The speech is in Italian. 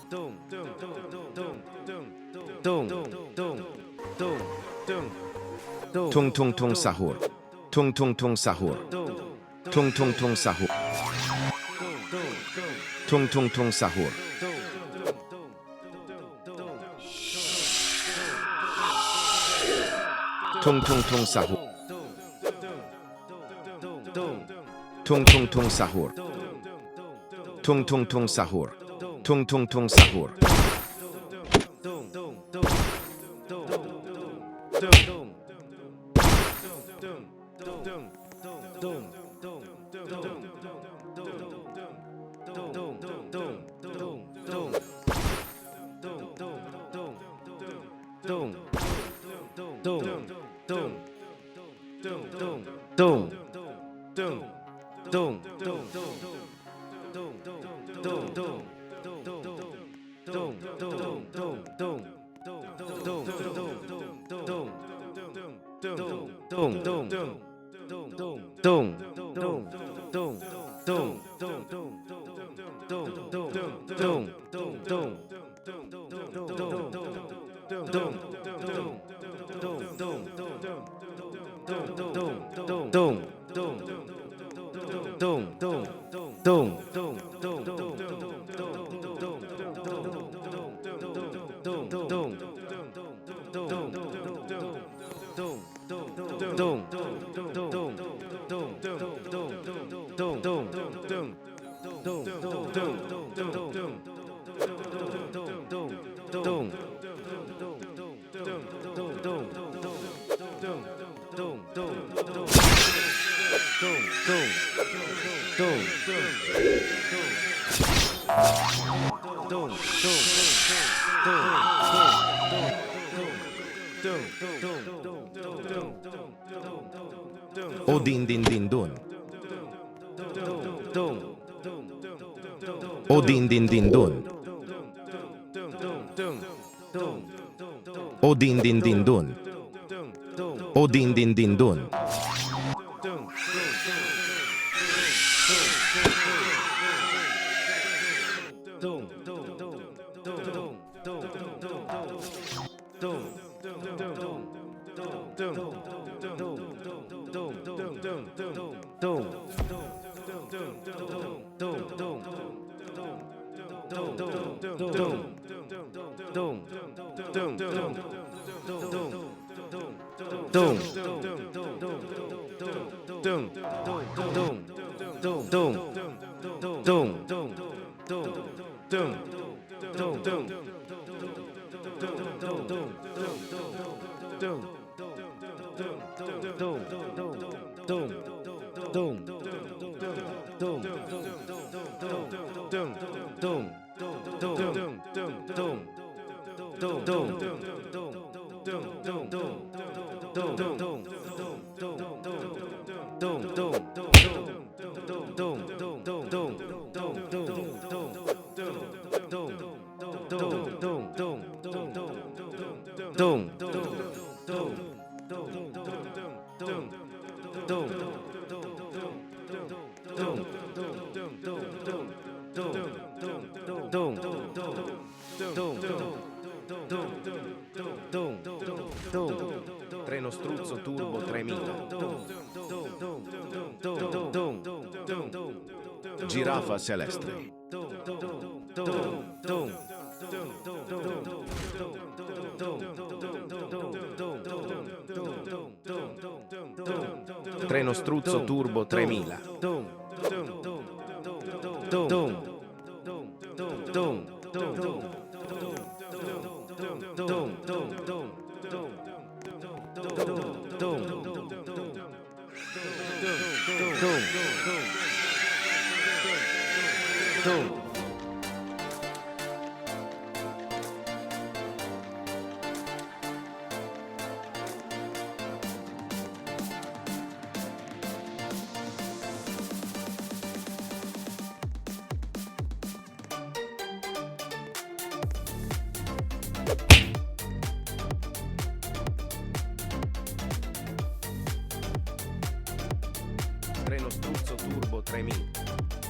Tung tung tung sahur. Tung tung tung sahur. Tung tung tung sahur. Tung tung tung sahur. Tung tung tung sahur. Tung tung tung sahur. Tung tung tung sahur. Tung tung tung sahur. O din din din dun. O din din din dun. O din din din dun. O din din din dun. Treno Struzzo Turbo 3000. Giraffa Celeste. Treno Struzzo Turbo 3000. Treno Struzzo Turbo 3000.